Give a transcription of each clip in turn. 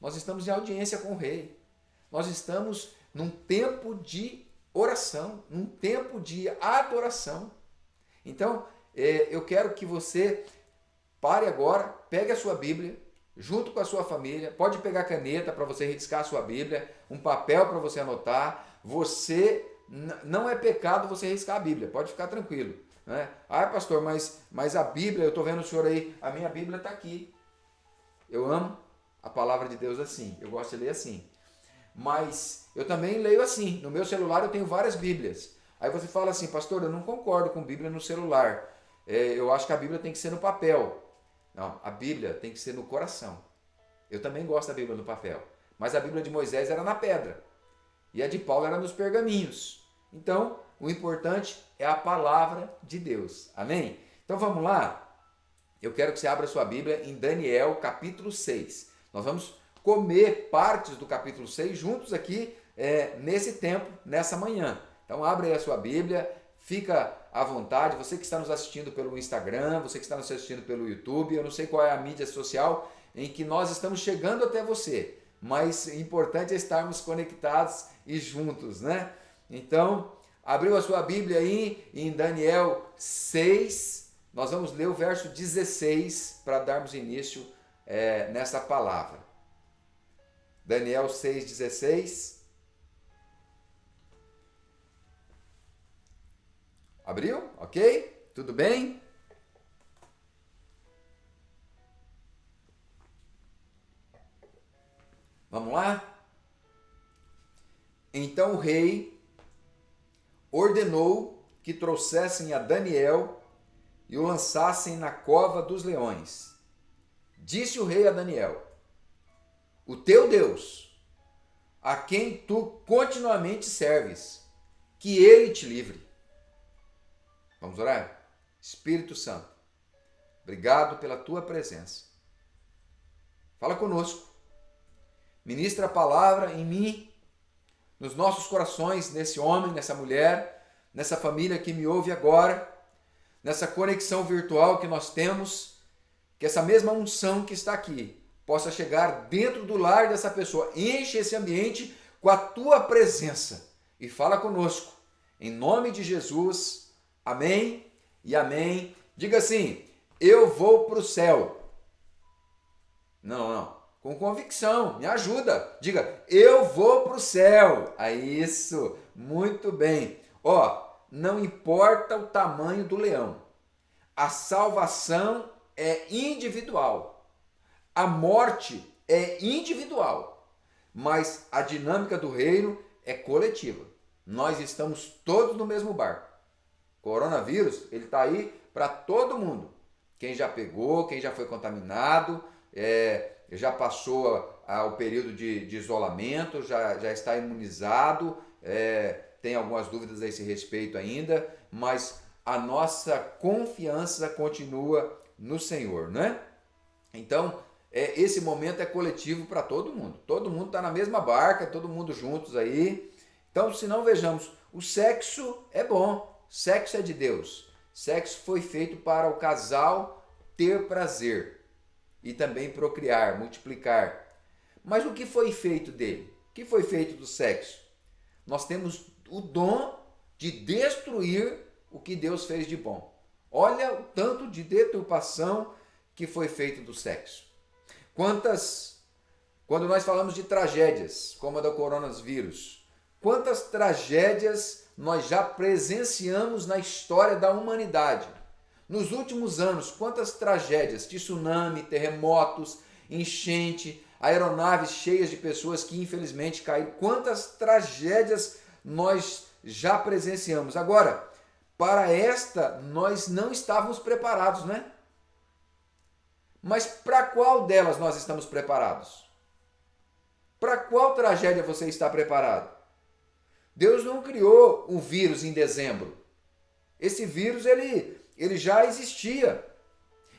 Nós estamos em audiência com o rei. Nós estamos num tempo de oração, num tempo de adoração. Então, eu quero que você pare agora, pegue a sua Bíblia, junto com a sua família, pode pegar caneta para você riscar a sua Bíblia, um papel para você anotar. Não é pecado você riscar a Bíblia, pode ficar tranquilo. Né? Ah, pastor, mas a Bíblia, eu estou vendo o senhor aí, a minha Bíblia está aqui. Eu amo a palavra de Deus assim, eu gosto de ler assim. Mas eu também leio assim, no meu celular eu tenho várias Bíblias. Aí você fala assim, pastor, eu não concordo com Bíblia no celular. Eu acho que a Bíblia tem que ser no papel. Não, a Bíblia tem que ser no coração. Eu também gosto da Bíblia no papel. Mas a Bíblia de Moisés era na pedra. E a de Paulo era nos pergaminhos. Então, o importante é a palavra de Deus. Amém? Então vamos lá? Eu quero que você abra sua Bíblia em Daniel capítulo 6. Nós vamos comer partes do capítulo 6 juntos aqui nesse tempo, nessa manhã. Então abre aí a sua Bíblia, fica à vontade. Você que está nos assistindo pelo Instagram, você que está nos assistindo pelo YouTube, eu não sei qual é a mídia social em que nós estamos chegando até você, mas o importante é estarmos conectados e juntos, né? Então, abriu a sua Bíblia aí em Daniel 6, nós vamos ler o verso 16 para darmos início nessa palavra. Daniel 6,16. Abriu? Ok? Tudo bem? Vamos lá? Então o rei ordenou que trouxessem a Daniel e o lançassem na cova dos leões. Disse o rei a Daniel: o teu Deus, a quem tu continuamente serves, que ele te livre. Vamos orar? Espírito Santo, obrigado pela tua presença. Fala conosco. Ministra a palavra em mim, nos nossos corações, nesse homem, nessa mulher, nessa família que me ouve agora, nessa conexão virtual que nós temos, que essa mesma unção que está aqui possa chegar dentro do lar dessa pessoa. Enche esse ambiente com a tua presença e fala conosco. Em nome de Jesus, amém e amém. Diga assim, eu vou para o céu. Não. Com convicção, me ajuda. Diga, eu vou para o céu. Isso, muito bem. Não importa o tamanho do leão. A salvação é individual. A morte é individual. Mas a dinâmica do reino é coletiva. Nós estamos todos no mesmo barco. Coronavírus, ele está aí para todo mundo. Quem já pegou, quem já foi contaminado, já passou o período de isolamento, já está imunizado, tem algumas dúvidas a esse respeito ainda, mas a nossa confiança continua no Senhor, né? Então, esse momento é coletivo para todo mundo está na mesma barca, todo mundo juntos aí. Então, se não vejamos, o sexo é bom, sexo é de Deus, sexo foi feito para o casal ter prazer e também procriar, multiplicar. Mas o que foi feito dele? O que foi feito do sexo? Nós temos o dom de destruir o que Deus fez de bom. Olha o tanto de deturpação que foi feito do sexo. Quando nós falamos de tragédias, como a do coronavírus, quantas tragédias nós já presenciamos na história da humanidade? Nos últimos anos, quantas tragédias, tsunami, terremotos, enchente, aeronaves cheias de pessoas que infelizmente caíram, quantas tragédias nós já presenciamos. Agora, para esta nós não estávamos preparados, né? Mas para qual delas nós estamos preparados? Para qual tragédia você está preparado? Deus não criou o vírus em dezembro. Esse vírus, ele já existia.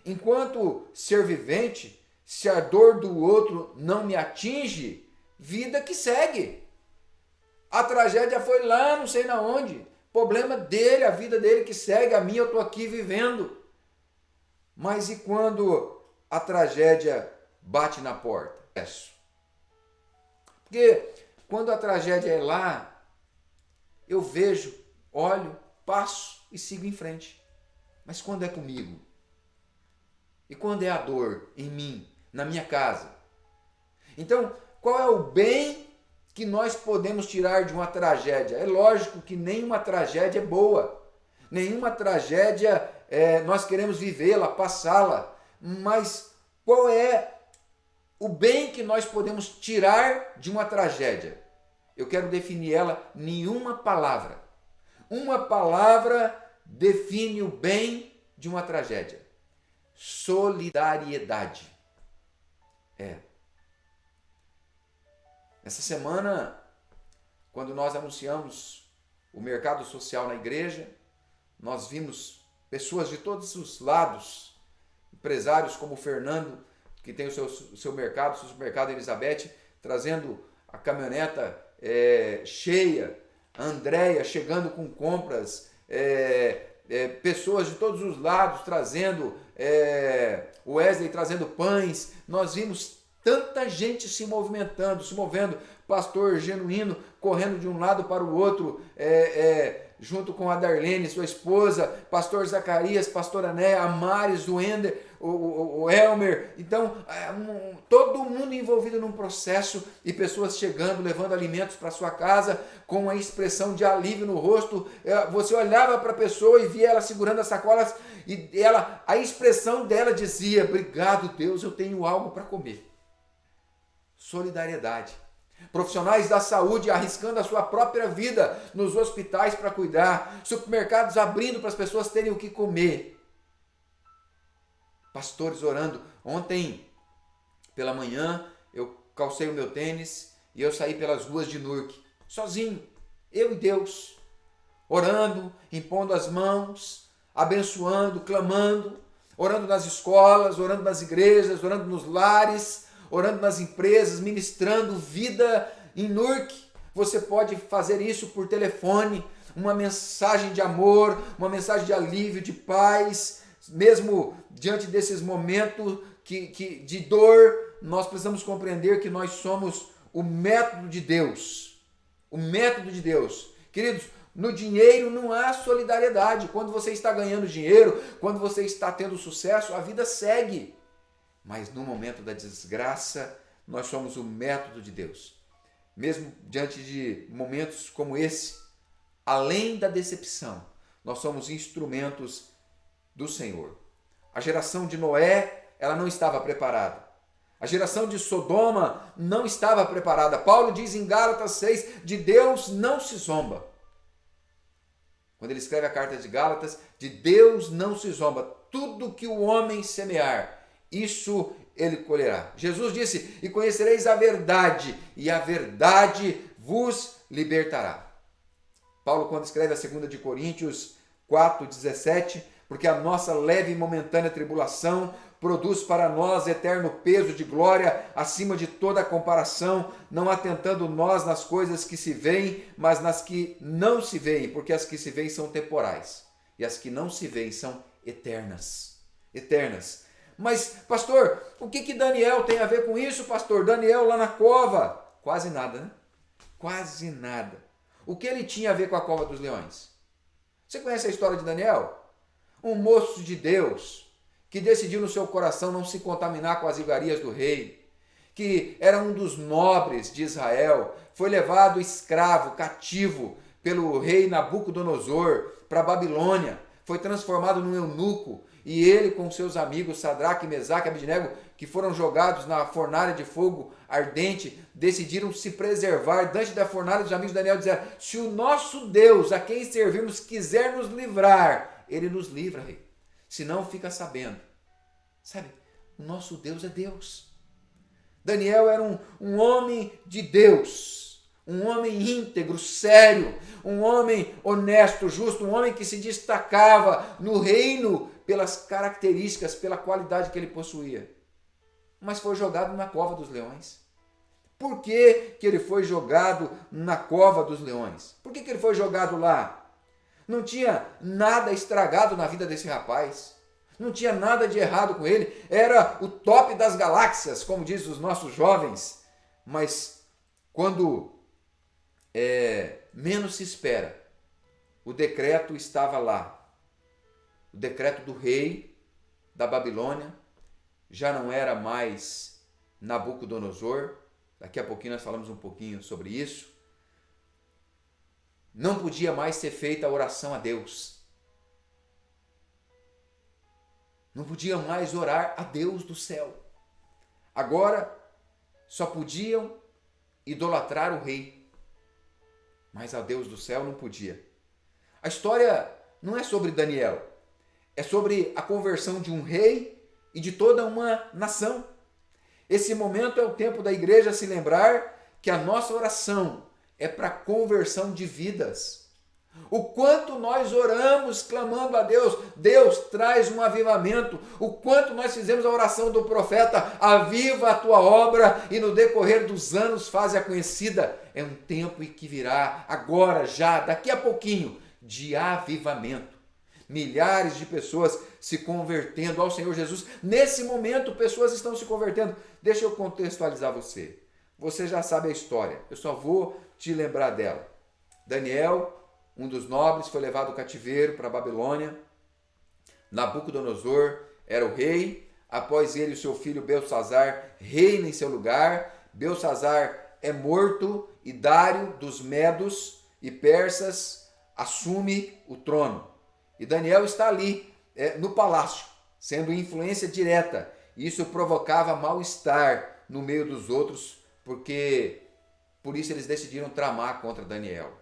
Enquanto ser vivente, se a dor do outro não me atinge, vida que segue. A tragédia foi lá, não sei na onde. Problema dele, a vida dele que segue, a minha eu estou aqui vivendo. Mas e quando a tragédia bate na porta? Porque quando a tragédia é lá, eu vejo, olho, passo e sigo em frente. Mas quando é comigo? E quando é a dor em mim, na minha casa? Então, qual é o bem que nós podemos tirar de uma tragédia? É lógico que nenhuma tragédia é boa. Nenhuma tragédia nós queremos vivê-la, passá-la. Mas qual é o bem que nós podemos tirar de uma tragédia? Eu quero definir ela em uma palavra. Uma palavra define o bem de uma tragédia: solidariedade. Essa semana, quando nós anunciamos o mercado social na igreja, nós vimos pessoas de todos os lados, empresários como o Fernando, que tem o seu mercado, o seu supermercado Elizabeth, trazendo a caminhoneta cheia, a Andréia chegando com compras, pessoas de todos os lados trazendo, o Wesley trazendo pães. Nós vimos tanta gente se movimentando, se movendo, pastor Genuíno correndo de um lado para o outro, junto com a Darlene, sua esposa, pastor Zacarias, pastora Né, a Maris, o Ender, o Elmer. Então, todo mundo envolvido num processo e pessoas chegando, levando alimentos para sua casa com uma expressão de alívio no rosto. Você olhava para a pessoa e via ela segurando as sacolas e a expressão dela dizia: obrigado, Deus, eu tenho algo para comer. Solidariedade. Profissionais da saúde arriscando a sua própria vida nos hospitais para cuidar, supermercados abrindo para as pessoas terem o que comer, pastores orando. Ontem pela manhã eu calcei o meu tênis e eu saí pelas ruas de Nurque, sozinho, eu e Deus, orando, impondo as mãos, abençoando, clamando, orando nas escolas, orando nas igrejas, orando nos lares, orando nas empresas, ministrando vida em Nurque. Você pode fazer isso por telefone, uma mensagem de amor, uma mensagem de alívio, de paz, mesmo diante desses momentos de dor. Nós precisamos compreender que nós somos o método de Deus. O método de Deus. Queridos, no dinheiro não há solidariedade. Quando você está ganhando dinheiro, quando você está tendo sucesso, a vida segue. Mas no momento da desgraça, nós somos o método de Deus. Mesmo diante de momentos como esse, além da decepção, nós somos instrumentos do Senhor. A geração de Noé, ela não estava preparada. A geração de Sodoma não estava preparada. Paulo diz em Gálatas 6, de Deus não se zomba. Quando ele escreve a carta de Gálatas, de Deus não se zomba. Tudo que o homem semear, isso ele colherá. Jesus disse: e conhecereis a verdade, e a verdade vos libertará. Paulo, quando escreve a 2 de Coríntios 4:17, porque a nossa leve e momentânea tribulação produz para nós eterno peso de glória acima de toda comparação, não atentando nós nas coisas que se veem, mas nas que não se veem, porque as que se veem são temporais, e as que não se veem são eternas. Eternas. Mas, pastor, o que Daniel tem a ver com isso, pastor? Daniel lá na cova? Quase nada, né? Quase nada. O que ele tinha a ver com a cova dos leões? Você conhece a história de Daniel? Um moço de Deus que decidiu no seu coração não se contaminar com as iguarias do rei, que era um dos nobres de Israel, foi levado escravo, cativo, pelo rei Nabucodonosor para a Babilônia, foi transformado num eunuco, e ele com seus amigos Sadraque, Mesaque e Abednego, que foram jogados na fornalha de fogo ardente, decidiram se preservar diante da fornalha. Os amigos de Daniel disseram: se o nosso Deus, a quem servimos, quiser nos livrar, ele nos livra, rei. Se não, fica sabendo. Sabe, o nosso Deus é Deus. Daniel era um homem de Deus, um homem íntegro, sério, um homem honesto, justo, um homem que se destacava no reino pelas características, pela qualidade que ele possuía. Mas foi jogado na cova dos leões. Por que ele foi jogado na cova dos leões? Por que ele foi jogado lá? Não tinha nada estragado na vida desse rapaz. Não tinha nada de errado com ele. Era o top das galáxias, como dizem os nossos jovens. Mas Quando menos se espera, o decreto estava lá. O decreto do rei da Babilônia já não era mais Nabucodonosor. Daqui a pouquinho nós falamos um pouquinho sobre isso. Não podia mais ser feita a oração a Deus. Não podia mais orar a Deus do céu. Agora só podiam idolatrar o rei, mas a Deus do céu não podia. A história não é sobre Daniel, é sobre a conversão de um rei e de toda uma nação. Esse momento é o tempo da igreja se lembrar que a nossa oração é para a conversão de vidas. O quanto nós oramos clamando a Deus, Deus traz um avivamento. O quanto nós fizemos a oração do profeta, aviva a tua obra e no decorrer dos anos faz-a conhecida. É um tempo em que virá, agora, já, daqui a pouquinho, de avivamento. Milhares de pessoas se convertendo ao Senhor Jesus. Nesse momento, pessoas estão se convertendo. Deixa eu contextualizar você. Você já sabe a história, eu só vou te lembrar dela. Daniel, um dos nobres, foi levado ao cativeiro para a Babilônia. Nabucodonosor era o rei. Após ele, o seu filho Belsazzar reina em seu lugar. Belsazzar é morto e Dário dos Medos e Persas assume o trono. E Daniel está ali, no palácio, sendo influência direta. Isso provocava mal-estar no meio dos outros, porque por isso eles decidiram tramar contra Daniel.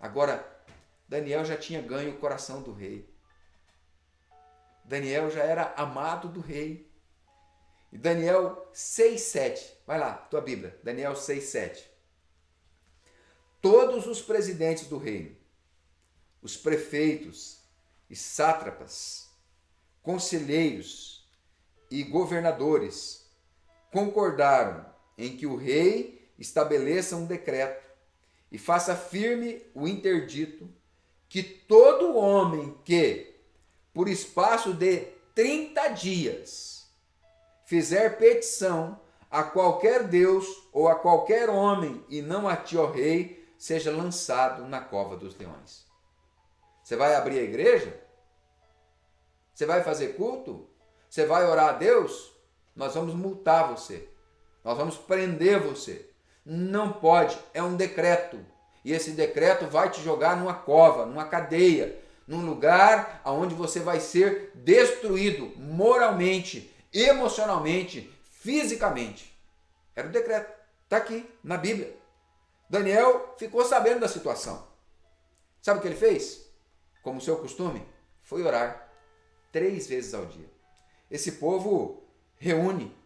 Agora, Daniel já tinha ganho o coração do rei. Daniel já era amado do rei. E Daniel 6:7, vai lá, tua Bíblia, Daniel 6:7. Todos os presidentes do reino, os prefeitos e sátrapas, conselheiros e governadores concordaram em que o rei estabeleça um decreto e faça firme o interdito que todo homem que, por espaço de 30 dias, fizer petição a qualquer Deus ou a qualquer homem e não a ti, ó rei, seja lançado na cova dos leões. Você vai abrir a igreja? Você vai fazer culto? Você vai orar a Deus? Nós vamos multar você. Nós vamos prender você. Não pode, é um decreto. E esse decreto vai te jogar numa cova, numa cadeia, num lugar onde você vai ser destruído moralmente, emocionalmente, fisicamente. Era o decreto. Está aqui na Bíblia. Daniel ficou sabendo da situação. Sabe o que ele fez? Como seu costume, foi orar 3 vezes ao dia. Esse povo reúne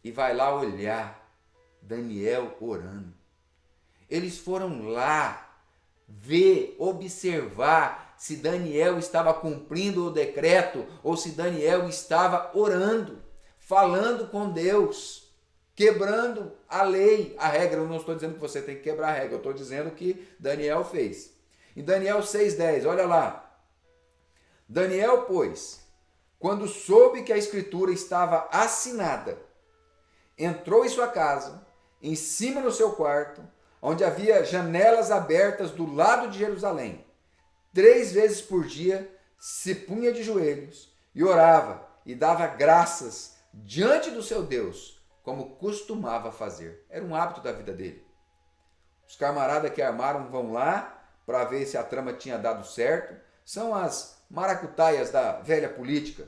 e vai lá olhar Daniel orando. Eles foram lá ver, observar se Daniel estava cumprindo o decreto ou se Daniel estava orando, falando com Deus, quebrando a lei, a regra. Eu não estou dizendo que você tem que quebrar a regra, eu estou dizendo que Daniel fez. Em Daniel 6:10, olha lá. Daniel, pois, quando soube que a escritura estava assinada, entrou em sua casa, em cima no seu quarto, onde havia janelas abertas do lado de Jerusalém. 3 vezes por dia se punha de joelhos e orava e dava graças diante do seu Deus, como costumava fazer. Era um hábito da vida dele. Os camaradas que armaram vão lá para ver se a trama tinha dado certo. São as maracutaias da velha política.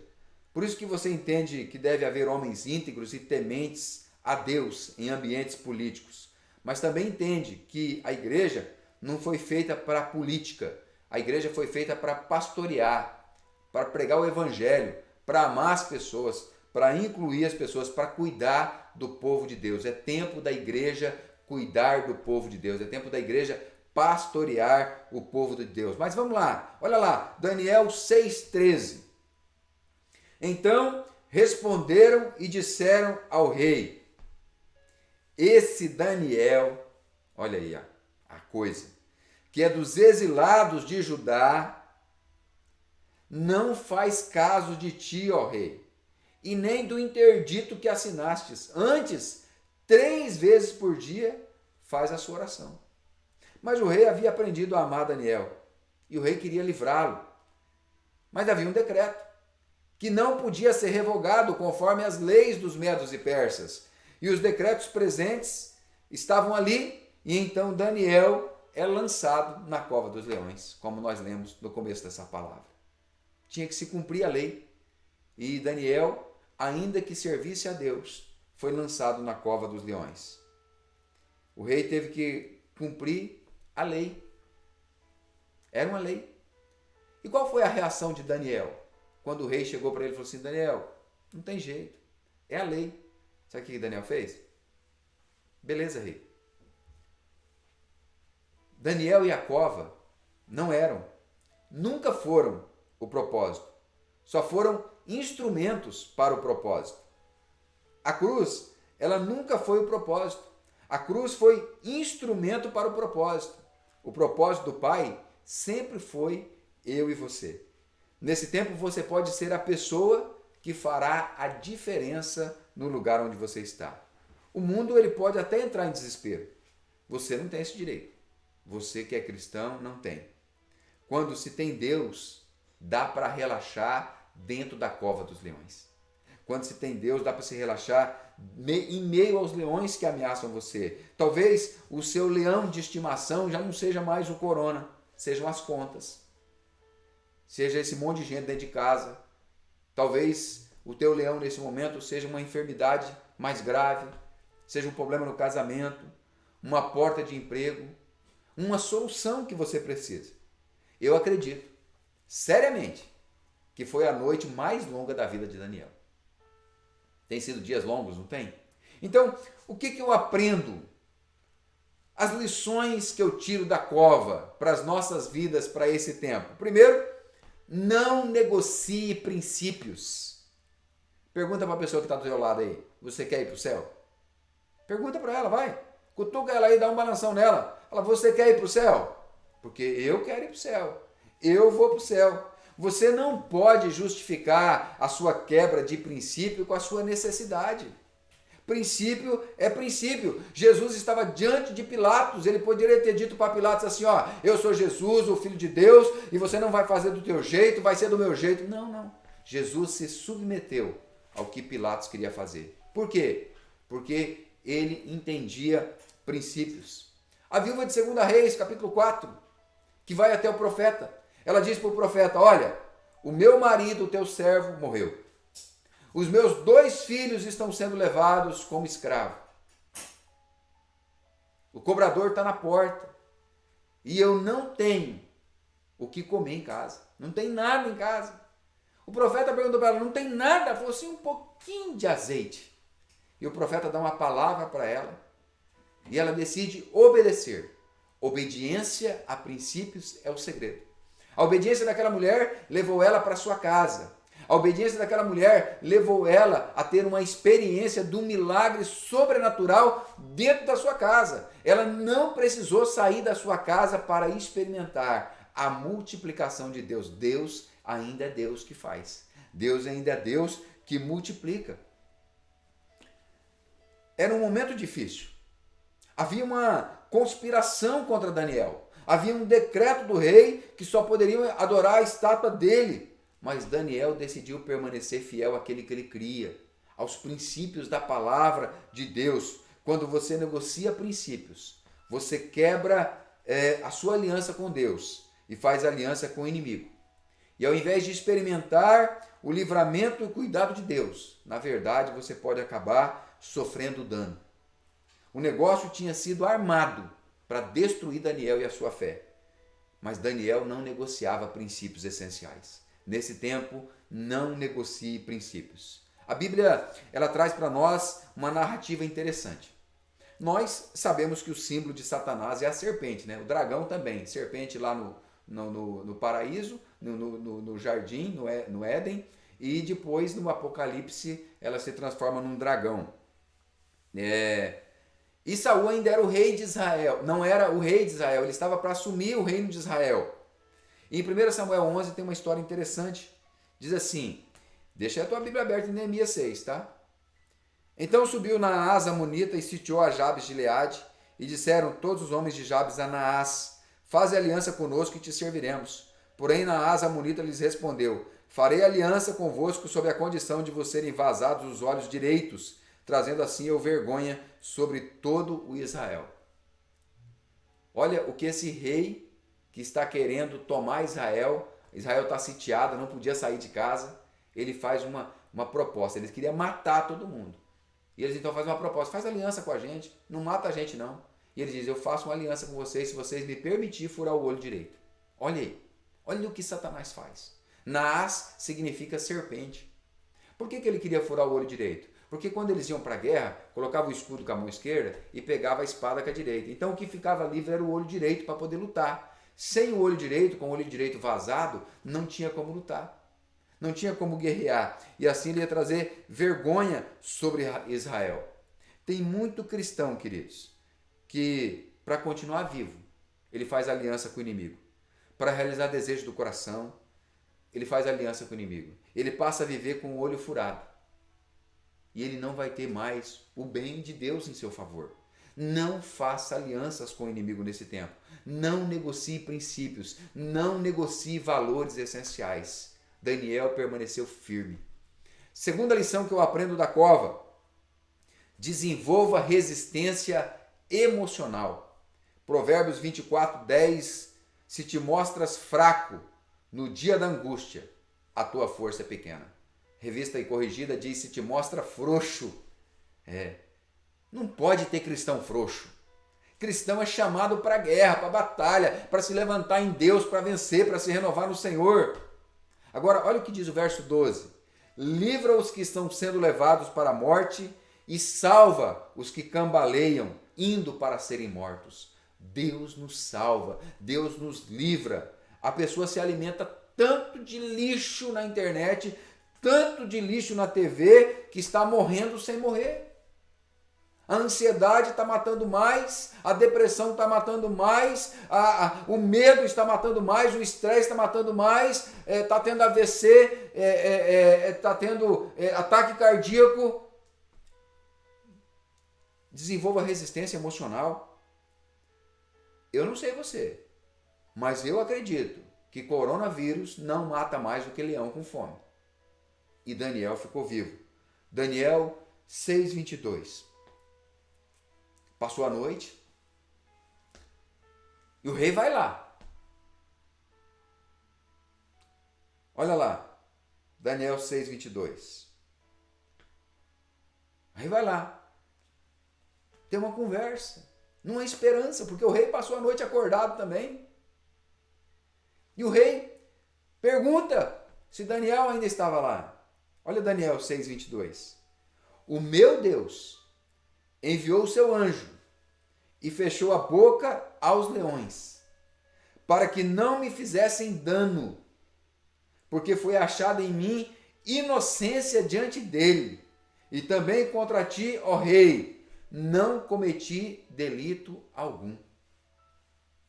Por isso que você entende que deve haver homens íntegros e tementes a Deus em ambientes políticos. Mas também entende que a igreja não foi feita para política. A igreja foi feita para pastorear, para pregar o evangelho, para amar as pessoas, para incluir as pessoas, para cuidar do povo de Deus. É tempo da igreja cuidar do povo de Deus. É tempo da igreja pastorear o povo de Deus. Mas vamos lá, olha lá, Daniel 6:13. Então responderam e disseram ao rei: esse Daniel, olha aí a coisa, que é dos exilados de Judá, não faz caso de ti, ó rei, e nem do interdito que assinastes. Antes, 3 vezes por dia, faz a sua oração. Mas o rei havia aprendido a amar Daniel e o rei queria livrá-lo. Mas havia um decreto que não podia ser revogado conforme as leis dos medos e persas. E os decretos presentes estavam ali e então Daniel é lançado na cova dos leões, como nós lemos no começo dessa palavra. Tinha que se cumprir a lei e Daniel, ainda que servisse a Deus, foi lançado na cova dos leões. O rei teve que cumprir a lei. Era uma lei. E qual foi a reação de Daniel? Quando o rei chegou para ele e falou assim, Daniel, não tem jeito, é a lei. Sabe o que Daniel fez? Beleza, rei. Daniel e a cova não eram, nunca foram o propósito. Só foram instrumentos para o propósito. A cruz, ela nunca foi o propósito. A cruz foi instrumento para o propósito. O propósito do Pai sempre foi eu e você. Nesse tempo você pode ser a pessoa que fará a diferença no lugar onde você está. O mundo ele pode até entrar em desespero. Você não tem esse direito. Você que é cristão não tem. Quando se tem Deus, dá para relaxar dentro da cova dos leões. Quando se tem Deus, dá para se relaxar em meio aos leões que ameaçam você. Talvez o seu leão de estimação já não seja mais o corona, sejam as contas. Seja esse monte de gente dentro de casa. Talvez o teu leão nesse momento seja uma enfermidade mais grave, seja um problema no casamento, uma porta de emprego, uma solução que você precisa. Eu acredito, seriamente, que foi a noite mais longa da vida de Daniel. Tem sido dias longos, não tem? Então, o que eu aprendo? As lições que eu tiro da cova para as nossas vidas, para esse tempo. Primeiro, não negocie princípios. Pergunta para a pessoa que está do seu lado aí, você quer ir para o céu? Pergunta para ela, vai. Cutuca ela aí, dá um balanção nela. Fala, você quer ir para o céu? Porque eu quero ir para o céu. Eu vou para o céu. Você não pode justificar a sua quebra de princípio com a sua necessidade. Princípio é princípio. Jesus estava diante de Pilatos. Ele poderia ter dito para Pilatos assim, ó, eu sou Jesus, o Filho de Deus, e você não vai fazer do teu jeito, vai ser do meu jeito. Não, não. Jesus se submeteu ao que Pilatos queria fazer. Por quê? Porque ele entendia princípios. A viúva de 2 Reis, capítulo 4, que vai até o profeta. Ela diz para o profeta, olha, o meu marido, o teu servo, morreu. Os meus 2 filhos estão sendo levados como escravo. O cobrador está na porta. E eu não tenho o que comer em casa. Não tem nada em casa. O profeta perguntou para ela, não tem nada? Ela falou assim, um pouquinho de azeite. E o profeta dá uma palavra para ela. E ela decide obedecer. Obediência a princípios é o segredo. A obediência daquela mulher levou ela para sua casa. A obediência daquela mulher levou ela a ter uma experiência de um milagre sobrenatural dentro da sua casa. Ela não precisou sair da sua casa para experimentar a multiplicação de Deus. Deus ainda é Deus que faz. Deus ainda é Deus que multiplica. Era um momento difícil. Havia uma conspiração contra Daniel. Havia um decreto do rei que só poderiam adorar a estátua dele. Mas Daniel decidiu permanecer fiel àquele que ele cria, aos princípios da palavra de Deus. Quando você negocia princípios, você quebra a sua aliança com Deus e faz aliança com o inimigo. E ao invés de experimentar o livramento e o cuidado de Deus, na verdade você pode acabar sofrendo dano. O negócio tinha sido armado para destruir Daniel e a sua fé. Mas Daniel não negociava princípios essenciais. Nesse tempo, não negocie princípios. A Bíblia ela traz para nós uma narrativa interessante. Nós sabemos que o símbolo de Satanás é a serpente, né? O dragão também. Serpente lá no paraíso, no jardim, no Éden. E depois, no Apocalipse, ela se transforma num dragão. E Saul ainda era o rei de Israel. Não era o rei de Israel, ele estava para assumir o reino de Israel. E em 1 Samuel 11 tem uma história interessante. Diz assim, deixa a tua Bíblia aberta em Neemias 6, tá? Então subiu Naás Amonita e sitiou a Jabes de Gileade E disseram todos os homens de Jabes a Naás: faze aliança conosco e te serviremos. Porém Naás amonita lhes respondeu: farei aliança convosco sob a condição de vos serem vazados os olhos direitos, trazendo assim eu vergonha sobre todo o Israel. Olha o que esse rei que está querendo tomar Israel está sitiado, não podia sair de casa, ele faz uma proposta, ele queria matar todo mundo. E eles então fazem uma proposta: faz aliança com a gente, não mata a gente não. E ele diz: eu faço uma aliança com vocês se vocês me permitirem furar o olho direito. Olha aí, olha o que Satanás faz. Naás significa serpente. Por que ele queria furar o olho direito? Porque quando eles iam para a guerra, colocava o escudo com a mão esquerda e pegava a espada com a direita. Então o que ficava livre era o olho direito para poder lutar. Sem o olho direito, com o olho direito vazado, não tinha como lutar. Não tinha como guerrear. E assim ele ia trazer vergonha sobre Israel. Tem muito cristão, queridos, que para continuar vivo, ele faz aliança com o inimigo. Para realizar desejo do coração, ele faz aliança com o inimigo. Ele passa a viver com o olho furado. E ele não vai ter mais o bem de Deus em seu favor. Não faça alianças com o inimigo nesse tempo. Não negocie princípios. Não negocie valores essenciais. Daniel permaneceu firme. Segunda lição que eu aprendo da cova: desenvolva resistência emocional. Provérbios 24:10: se te mostras fraco no dia da angústia, a tua força é pequena. Revista e Corrigida diz: se te mostra frouxo. Não pode ter cristão frouxo. Cristão é chamado para a guerra, para a batalha, para se levantar em Deus, para vencer, para se renovar no Senhor. Agora, olha o que diz o verso 12. Livra os que estão sendo levados para a morte e salva os que cambaleiam, indo para serem mortos. Deus nos salva, Deus nos livra. A pessoa se alimenta tanto de lixo na internet, tanto de lixo na TV, que está morrendo sem morrer. A ansiedade está matando mais, a depressão está matando mais, o medo está matando mais, o estresse está matando mais, está tendo AVC, está tendo ataque cardíaco. Desenvolva resistência emocional. Eu não sei você, mas eu acredito que coronavírus não mata mais do que leão com fome. E Daniel ficou vivo. Daniel 6:22. Passou a noite e o rei vai lá. Olha lá, Daniel 6:22. O rei vai lá. Tem uma conversa. Não há esperança, porque o rei passou a noite acordado também. E o rei pergunta se Daniel ainda estava lá. Olha Daniel 6:22. O meu Deus enviou o seu anjo e fechou a boca aos leões, para que não me fizessem dano, porque foi achada em mim inocência diante dele. E também contra ti, ó rei, não cometi delito algum.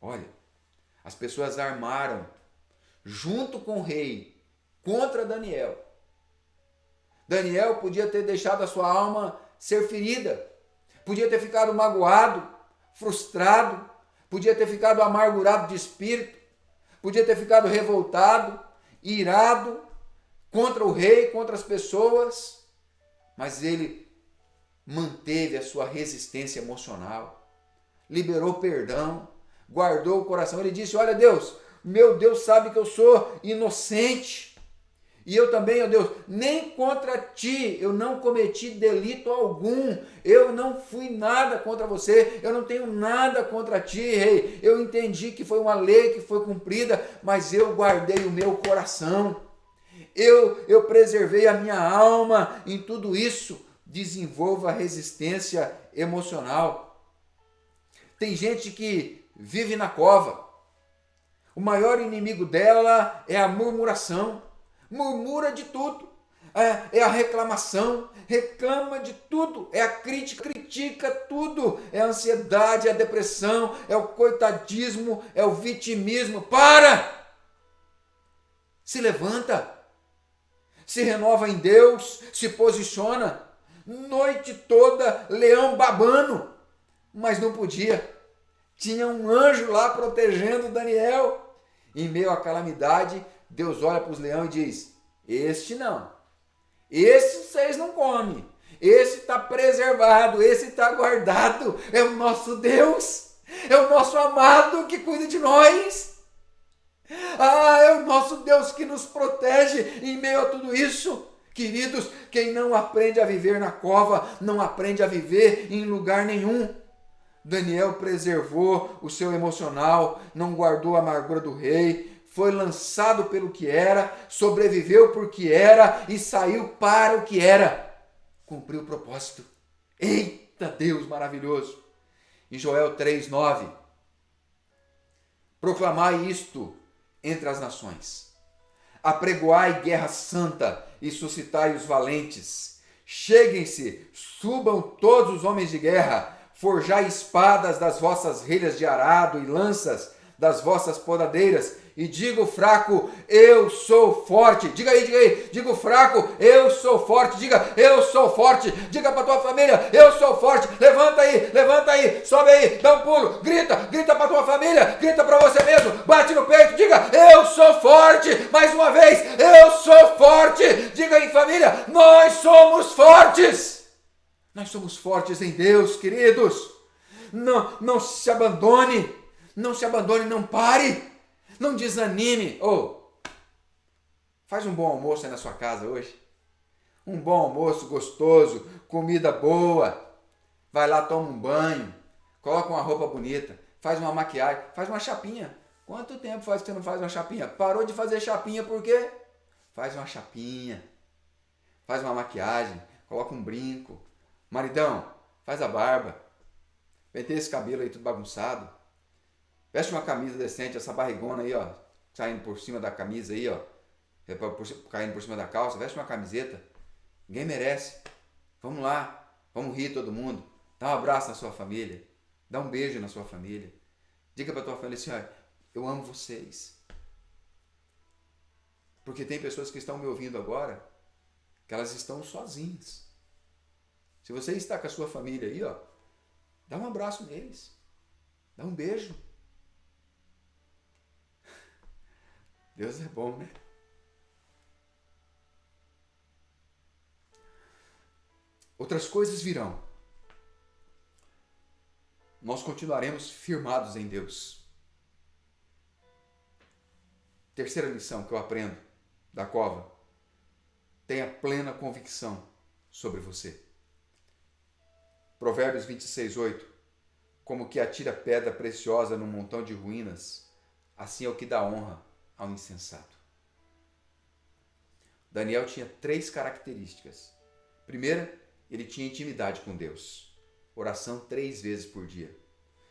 Olha, as pessoas armaram junto com o rei contra Daniel. Daniel podia ter deixado a sua alma ser ferida, podia ter ficado magoado, frustrado, podia ter ficado amargurado de espírito, podia ter ficado revoltado, irado contra o rei, contra as pessoas, mas ele manteve a sua resistência emocional, liberou perdão, guardou o coração. Ele disse: olha Deus, meu Deus sabe que eu sou inocente, e eu também, ó Deus, nem contra ti eu não cometi delito algum, eu não fui nada contra você, eu não tenho nada contra ti, rei. Eu entendi que foi uma lei que foi cumprida, mas eu guardei o meu coração, eu preservei a minha alma em tudo isso. Desenvolva resistência emocional. Tem gente que vive na cova, o maior inimigo dela é a murmuração. Murmura de tudo, é a reclamação, reclama de tudo, é a crítica, critica tudo, é a ansiedade, é a depressão, é o coitadismo, é o vitimismo. Para! Se levanta, se renova em Deus, se posiciona. Noite toda, leão babando. mas não podia. Tinha um anjo lá protegendo Daniel. Em meio à calamidade, Deus olha para os leões e diz: este não. Esse vocês não comem. Esse está preservado, esse está guardado. É o nosso Deus. É o nosso amado que cuida de nós. É o nosso Deus que nos protege em meio a tudo isso. Queridos, quem não aprende a viver na cova, não aprende a viver em lugar nenhum. Daniel preservou o seu emocional, não guardou a amargura do rei, foi lançado pelo que era, sobreviveu por que era e saiu para o que era. Cumpriu o propósito. Eita Deus maravilhoso! Em Joel 3:9, proclamai isto entre as nações. Apregoai guerra santa e suscitai os valentes. Cheguem-se, subam todos os homens de guerra, forjai espadas das vossas relhas de arado e lanças das vossas podadeiras, e diga o fraco, eu sou forte. Diga aí, diga o fraco, eu sou forte. Diga, eu sou forte. Diga para tua família, eu sou forte. Levanta aí, sobe aí, dá um pulo, grita para tua família, grita para você mesmo, bate no peito, diga, eu sou forte. Mais uma vez, eu sou forte. Diga aí, família, nós somos fortes. Nós somos fortes em Deus, queridos. Não se abandone, não pare. Não desanime. Faz um bom almoço aí na sua casa hoje. Um bom almoço gostoso, comida boa. Vai lá, toma um banho, coloca uma roupa bonita, faz uma maquiagem, faz uma chapinha. Quanto tempo faz que você não faz uma chapinha? Parou de fazer chapinha por quê? Faz uma chapinha, faz uma maquiagem, coloca um brinco. Maridão, faz a barba. Penteia esse cabelo aí tudo bagunçado. Veste uma camisa decente, essa barrigona aí, ó, saindo por cima da camisa aí, ó, caindo por cima da calça. Veste uma camiseta. Ninguém merece. Vamos lá, vamos rir todo mundo. Dá um abraço na sua família. Dá um beijo na sua família. Diga para tua família assim, ó, eu amo vocês. Porque tem pessoas que estão me ouvindo agora, que elas estão sozinhas. Se você está com a sua família aí, ó, dá um abraço neles. Dá um beijo. Deus é bom, né? Outras coisas virão. Nós continuaremos firmados em Deus. Terceira lição que eu aprendo da cova. Tenha plena convicção sobre você. Provérbios 26:8. Como que atira pedra preciosa num montão de ruínas, assim é o que dá honra ao insensato. Daniel tinha 3 características. Primeira, ele tinha intimidade com Deus. Oração 3 vezes por dia.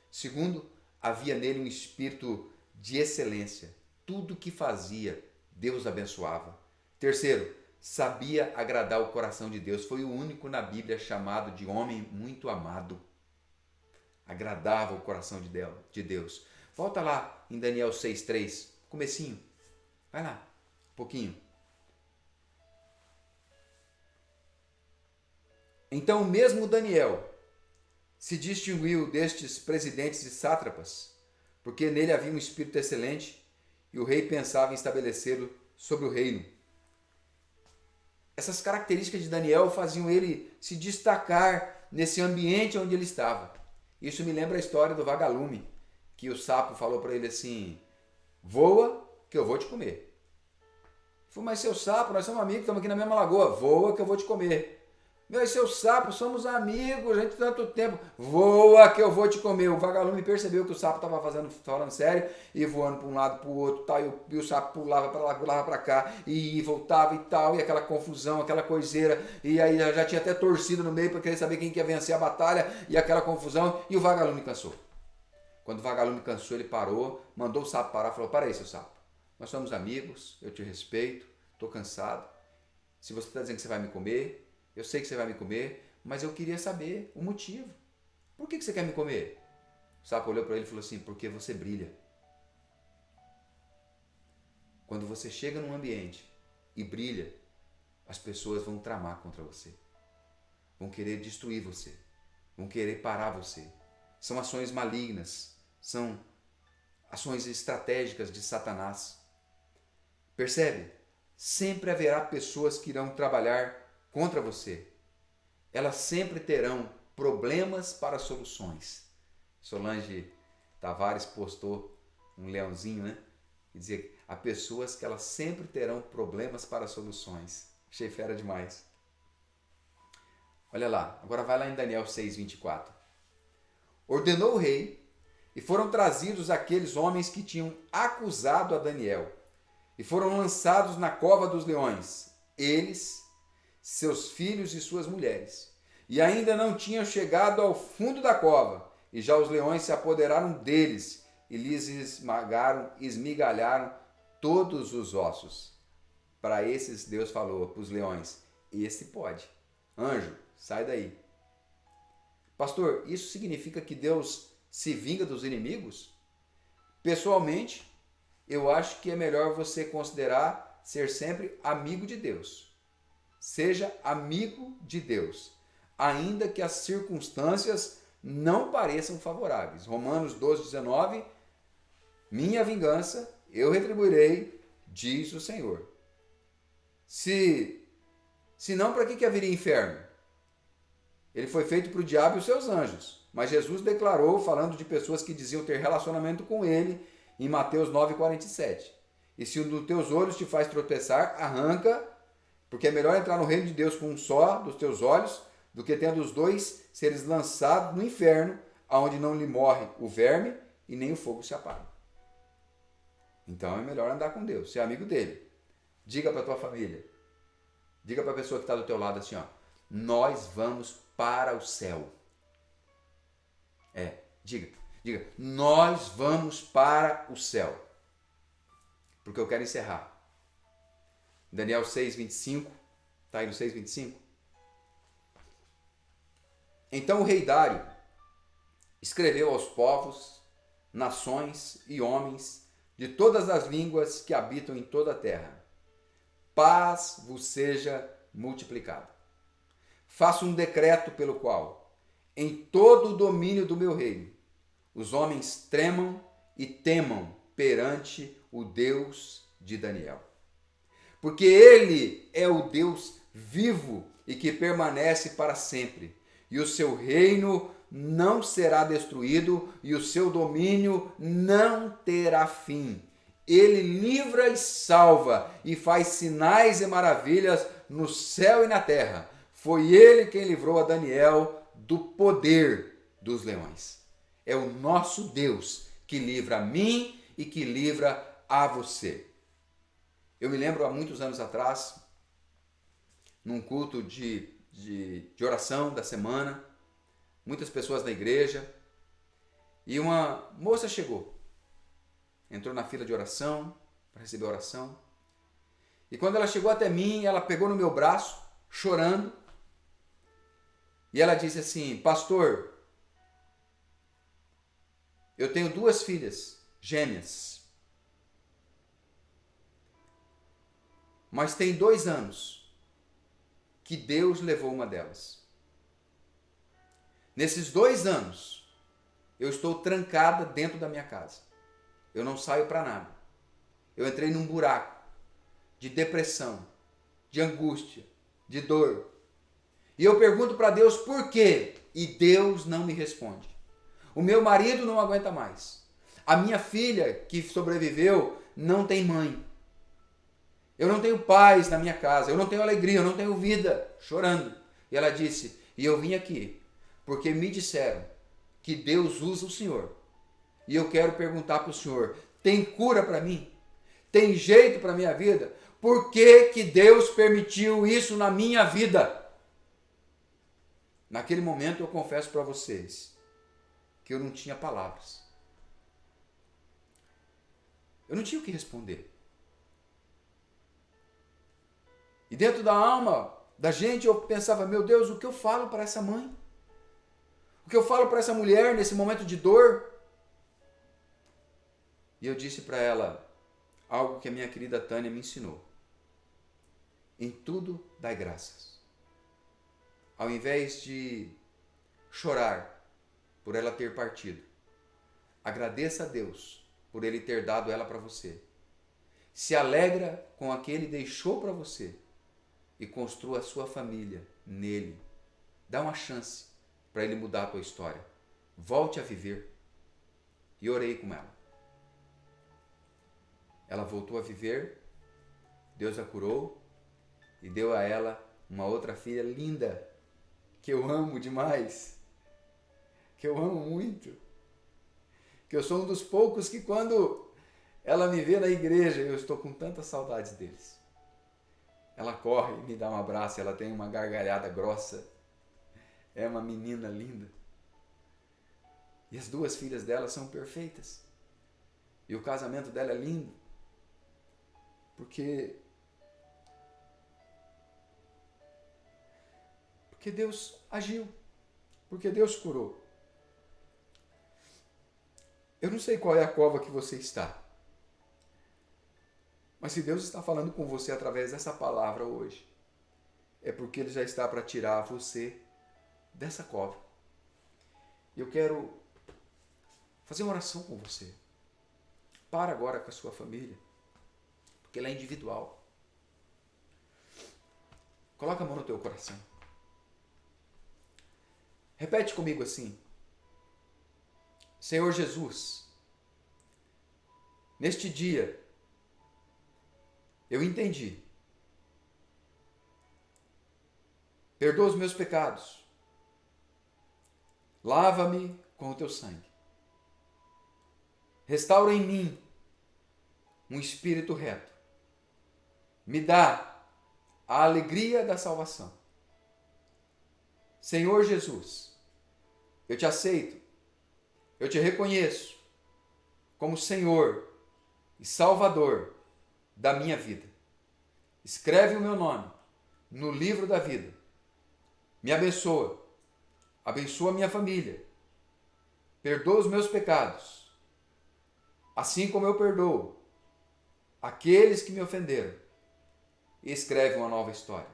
Segundo, havia nele um espírito de excelência. Tudo que fazia, Deus abençoava. Terceiro, sabia agradar o coração de Deus. Foi o único na Bíblia chamado de homem muito amado. Agradava o coração de Deus. Volta lá em Daniel 6:3. Comecinho. Vai lá, um pouquinho. Então mesmo Daniel se distinguiu destes presidentes e sátrapas, porque nele havia um espírito excelente e o rei pensava em estabelecê-lo sobre o reino. Essas características de Daniel faziam ele se destacar nesse ambiente onde ele estava. Isso me lembra a história do vagalume, que o sapo falou para ele assim, voa que eu vou te comer. Ele falou, mas seu sapo, nós somos amigos, estamos aqui na mesma lagoa. Voa que eu vou te comer. Meu, seu sapo, somos amigos, a gente tem tanto tempo. Voa que eu vou te comer. O vagalume percebeu que o sapo estava falando sério e voando para um lado para o outro, tal, e o sapo pulava para lá, pulava para cá, e voltava e tal, e aquela confusão, aquela coiseira, e aí já tinha até torcida no meio para querer saber quem que ia vencer a batalha, e aquela confusão, e o vagalume cansou. Quando o vagalume cansou, ele parou, mandou o sapo parar, falou, para aí, seu sapo, nós somos amigos, eu te respeito, estou cansado, se você está dizendo que você vai me comer, eu sei que você vai me comer, mas eu queria saber o motivo. Por que você quer me comer? O sapo olhou para ele e falou assim, porque você brilha. Quando você chega num ambiente e brilha, as pessoas vão tramar contra você. Vão querer destruir você. Vão querer parar você. são ações malignas, são ações estratégicas de Satanás. Percebe? Sempre haverá pessoas que irão trabalhar contra você. Elas sempre terão problemas para soluções. Solange Tavares postou um leãozinho, né? Que dizia que há pessoas que elas sempre terão problemas para soluções. Achei fera demais. Olha lá, agora vai lá em Daniel 6:24. Ordenou o rei, e foram trazidos aqueles homens que tinham acusado a Daniel, e foram lançados na cova dos leões, eles, seus filhos e suas mulheres. E ainda não tinham chegado ao fundo da cova, e já os leões se apoderaram deles, e lhes esmigalharam todos os ossos. Para esses Deus falou, para os leões, esse pode. Anjo, sai daí. Pastor, isso significa que Deus se vinga dos inimigos? Pessoalmente, eu acho que é melhor você considerar ser sempre amigo de Deus. Seja amigo de Deus, ainda que as circunstâncias não pareçam favoráveis. Romanos 12:19, minha vingança eu retribuirei, diz o Senhor. Se não, para que haveria inferno? Ele foi feito para o diabo e os seus anjos. Mas Jesus declarou, falando de pessoas que diziam ter relacionamento com ele, em Mateus 9:47. E se um dos teus olhos te faz tropeçar, arranca, porque é melhor entrar no reino de Deus com um só dos teus olhos, do que tendo os dois seres lançados no inferno, aonde não lhe morre o verme e nem o fogo se apaga. Então é melhor andar com Deus, ser amigo dele. Diga para a tua família, diga para a pessoa que está do teu lado assim, ó, nós vamos para o céu. Diga, nós vamos para o céu. Porque eu quero encerrar. Daniel 6:25, está aí no 6:25? Então o rei Dário escreveu aos povos, nações e homens de todas as línguas que habitam em toda a terra: paz vos seja multiplicada. Faço um decreto pelo qual, em todo o domínio do meu reino, os homens tremam e temam perante o Deus de Daniel. Porque ele é o Deus vivo e que permanece para sempre, e o seu reino não será destruído e o seu domínio não terá fim. Ele livra e salva e faz sinais e maravilhas no céu e na terra. Foi ele quem livrou a Daniel do poder dos leões. É o nosso Deus que livra a mim e que livra a você. Eu me lembro há muitos anos atrás, num culto de oração da semana, muitas pessoas da igreja, e uma moça chegou, entrou na fila de oração, para receber oração, e quando ela chegou até mim, ela pegou no meu braço, chorando, e ela disse assim: pastor, eu tenho 2 filhas gêmeas, mas tem 2 anos que Deus levou uma delas. Nesses 2 anos, eu estou trancada dentro da minha casa. Eu não saio para nada. Eu entrei num buraco de depressão, de angústia, de dor. E eu pergunto para Deus por quê? E Deus não me responde. O meu marido não aguenta mais. A minha filha, que sobreviveu, não tem mãe. Eu não tenho paz na minha casa, eu não tenho alegria, eu não tenho vida, chorando. E ela disse, e eu vim aqui, porque me disseram que Deus usa o Senhor. E eu quero perguntar para o Senhor, tem cura para mim? Tem jeito para a minha vida? Por que Deus permitiu isso na minha vida? Naquele momento eu confesso para vocês que eu não tinha palavras. Eu não tinha o que responder. E dentro da alma da gente eu pensava, meu Deus, o que eu falo para essa mãe? O que eu falo para essa mulher nesse momento de dor? E eu disse para ela algo que a minha querida Tânia me ensinou. Em tudo dai graças. Ao invés de chorar, por ela ter partido. Agradeça a Deus por Ele ter dado ela para você. Se alegra com a que Ele deixou para você e construa a sua família nele. Dá uma chance para Ele mudar a tua história. Volte a viver. E orei com ela. Ela voltou a viver, Deus a curou e deu a ela uma outra filha linda, que eu amo demais, que eu amo muito, que eu sou um dos poucos que quando ela me vê na igreja, eu estou com tanta saudade deles. Ela corre e me dá um abraço, ela tem uma gargalhada grossa, é uma menina linda. E as duas filhas dela são perfeitas. E o casamento dela é lindo. Porque Deus agiu. Porque Deus curou. Eu não sei qual é a cova que você está. Mas se Deus está falando com você através dessa palavra hoje, é porque Ele já está para tirar você dessa cova. E eu quero fazer uma oração com você. Para agora com a sua família, porque ela é individual. Coloca a mão no teu coração. Repete comigo assim: Senhor Jesus, neste dia eu entendi. Perdoa os meus pecados. Lava-me com o teu sangue. Restaura em mim um espírito reto. Me dá a alegria da salvação. Senhor Jesus, eu te aceito, eu te reconheço como Senhor e Salvador da minha vida. Escreve o meu nome no livro da vida. Me abençoa, abençoa a minha família, perdoa os meus pecados, assim como eu perdoo aqueles que me ofenderam, e escreve uma nova história.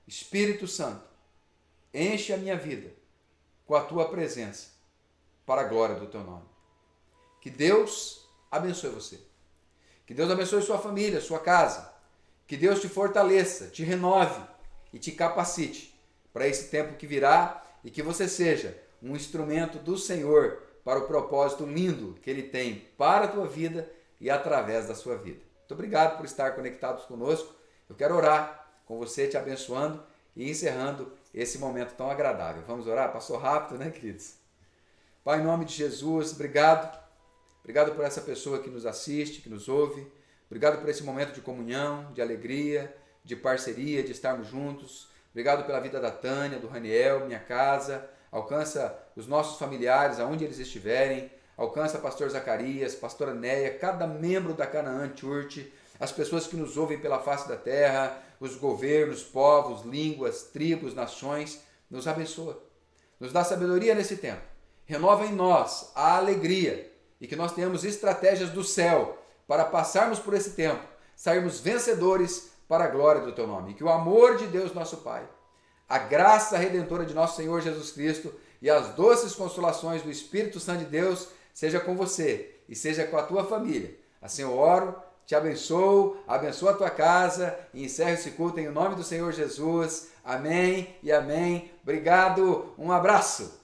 Espírito Santo, enche a minha vida com a tua presença, para a glória do teu nome. Que Deus abençoe você. Que Deus abençoe sua família, sua casa. Que Deus te fortaleça, te renove e te capacite para esse tempo que virá e que você seja um instrumento do Senhor para o propósito lindo que Ele tem para a tua vida e através da sua vida. Muito obrigado por estar conectados conosco. Eu quero orar com você, te abençoando e encerrando esse momento tão agradável. Vamos orar? Passou rápido, né, queridos? Pai, em nome de Jesus, obrigado. Obrigado por essa pessoa que nos assiste, que nos ouve. Obrigado por esse momento de comunhão, de alegria, de parceria, de estarmos juntos. Obrigado pela vida da Tânia, do Raniel, minha casa. Alcança os nossos familiares, aonde eles estiverem. Alcança pastor Zacarias, pastora Neia, cada membro da Canaã Church, as pessoas que nos ouvem pela face da terra, os governos, povos, línguas, tribos, nações. Nos abençoa. Nos dá sabedoria nesse tempo. Renova em nós a alegria e que nós tenhamos estratégias do céu para passarmos por esse tempo, sairmos vencedores para a glória do teu nome. E que o amor de Deus, nosso Pai, a graça redentora de nosso Senhor Jesus Cristo e as doces consolações do Espírito Santo de Deus seja com você e seja com a tua família. Assim eu oro, te abençoo, abençoa a tua casa e encerro esse culto em nome do Senhor Jesus. Amém e amém. Obrigado, um abraço.